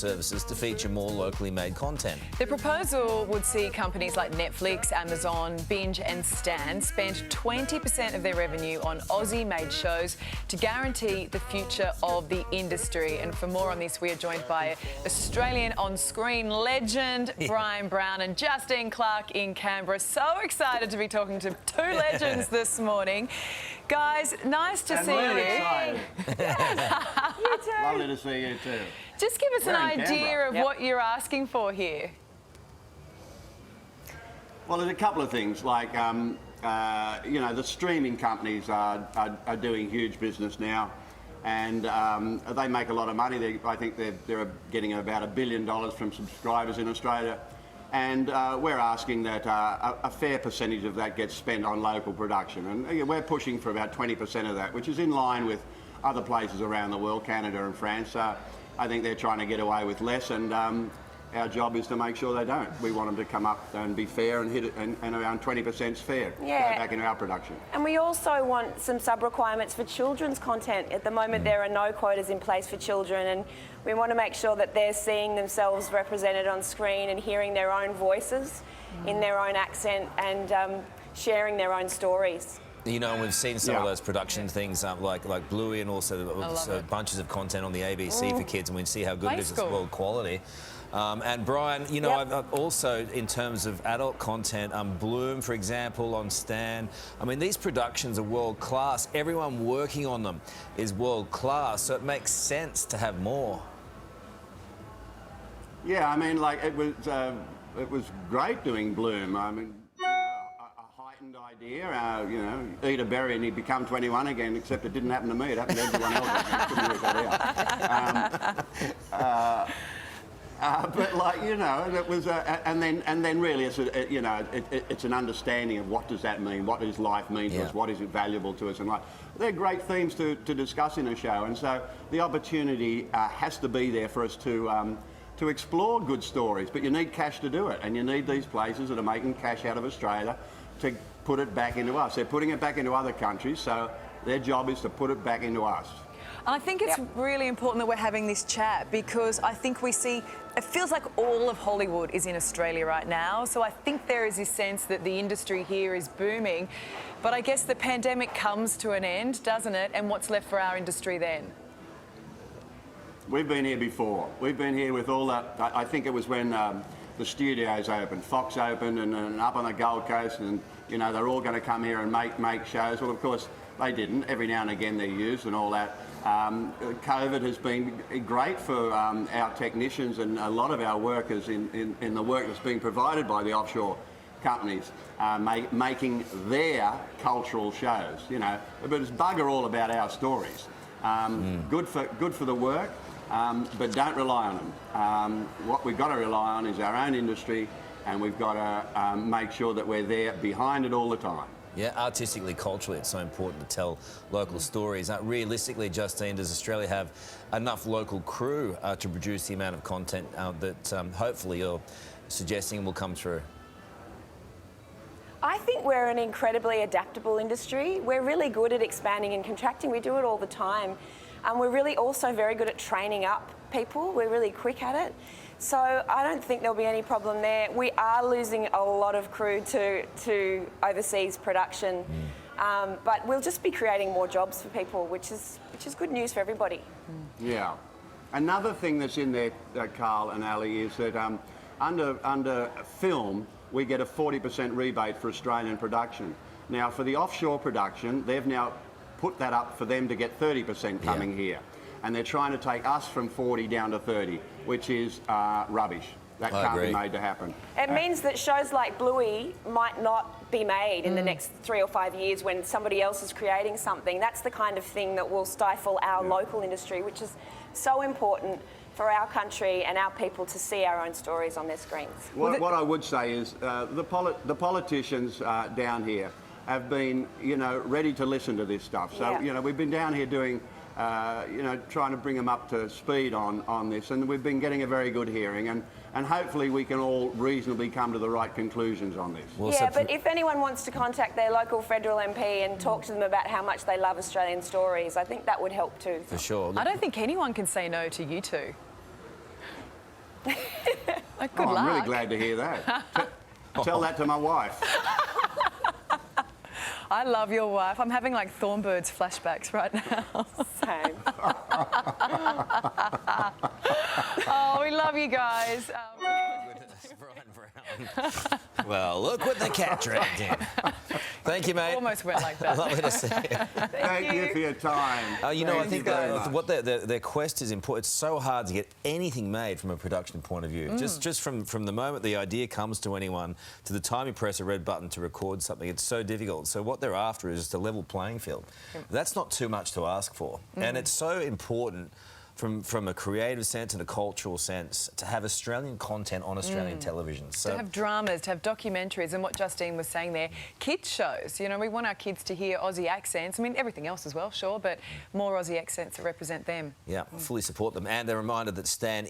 services to feature more locally made content. The proposal would see companies like Netflix, Amazon, Binge and Stan spend 20% of their revenue on Aussie-made shows to guarantee the future of the industry. And for more on this, we are joined by Australian on-screen legend Bryan Brown and Justine Clarke in Canberra. So excited to be talking to two legends this morning. Guys, nice to see you. Excited. You too. Lovely to see you too. Just give us an idea Canberra. of what you're asking for here. Well, there's a couple of things, like, you know, the streaming companies are doing huge business now, and they make a lot of money. I think they're getting about $1 billion from subscribers in Australia, and we're asking that a fair percentage of that gets spent on local production, and we're pushing for about 20% of that, which is in line with other places around the world, Canada and France. I think they're trying to get away with less, and our job is to make sure they don't. We want them to come up and be fair and hit it, and around 20% is fair. Yeah. Go back into our production. And we also want some sub-requirements for children's content. At the moment, there are no quotas in place for children, and we want to make sure that they're seeing themselves represented on screen and hearing their own voices in their own accent, and sharing their own stories. You know, we've seen some of those production things like Bluey, and also bunches of content on the ABC for kids, and we see how good it is. It's world quality. And Bryan, you know, I've also, in terms of adult content, Bloom, for example, on Stan. I mean, these productions are world class. Everyone working on them is world class, so it makes sense to have more. Yeah, I mean, like, it was great doing Bloom. I mean, a heightened idea. You know, eat a berry and he'd become 21 again. Except it didn't happen to me. It happened to everyone else. I couldn't work that out. But, like, you know, it was, and then really, it's you know, it's an understanding of what does that mean, what does life mean to us, what is it valuable to us, and like, they're great themes to discuss in a show, and so the opportunity has to be there for us to explore good stories, but you need cash to do it, and you need these places that are making cash out of Australia to put it back into us. They're putting it back into other countries, so their job is to put it back into us. And I think it's really important that we're having this chat, because I think we see, it feels like all of Hollywood is in Australia right now. So I think there is this sense that the industry here is booming. But I guess the pandemic comes to an end, doesn't it? And what's left for our industry then? We've been here before. We've been here with all that. I think it was when the studios opened, Fox opened, and up on the Gold Coast, and, you know, they're all going to come here and make shows. Well, of course, they didn't. Every now and again they're used and all that. COVID has been great for our technicians and a lot of our workers in the work that's being provided by the offshore companies, making their cultural shows, you know. But it's bugger all about our stories. Good for the work, but don't rely on them. What we've got to rely on is our own industry, and we've got to make sure that we're there behind it all the time. Yeah, artistically, culturally, it's so important to tell local stories. Realistically, Justine, does Australia have enough local crew to produce the amount of content that hopefully you're suggesting will come through? I think we're an incredibly adaptable industry. We're really good at expanding and contracting. We do it all the time. And we're really also very good at training up people. We're really quick at it. So I don't think there'll be any problem there. We are losing a lot of crew to overseas production, but we'll just be creating more jobs for people, which is good news for everybody. Yeah. Another thing that's in there, Carl and Ali, is that under film, we get a 40% rebate for Australian production. Now, for the offshore production, they've now put that up for them to get 30% coming here. And they're trying to take us from 40 down to 30, which is rubbish. That can't be made to happen. It means that shows like Bluey might not be made in the next 3 or 5 years when somebody else is creating something. That's the kind of thing that will stifle our local industry, which is so important for our country and our people to see our own stories on their screens. What I would say is the politicians down here have been, you know, ready to listen to this stuff. So, you know, we've been down here doing you know, trying to bring them up to speed on this, and we've been getting a very good hearing, and hopefully we can all reasonably come to the right conclusions on this. Well, yeah, but if anyone wants to contact their local federal MP and talk to them about how much they love Australian stories, I think that would help too. For sure. I don't think anyone can say no to you two. Good luck. I'm really glad to hear that. Tell that to my wife. I love your wife. I'm having like Thornbirds flashbacks right now. Same. Oh, we love you guys. Bryan Brown. Well, look what the cat dragged in. Thank you, mate. Almost went like that. Lovely to see you. Thank you for your time. You know, I think very much. what their quest is important. It's so hard to get anything made from a production point of view. Just from the moment the idea comes to anyone to the time you press a red button to record something, it's so difficult. So what they're after is just a level playing field. That's not too much to ask for. And it's so important from a creative sense and a cultural sense to have Australian content on Australian television. So to have dramas, to have documentaries, and what Justine was saying there, kids shows. You know, we want our kids to hear Aussie accents. I mean, everything else as well, sure, but more Aussie accents that represent them. Yeah, fully support them. And a reminder that Stan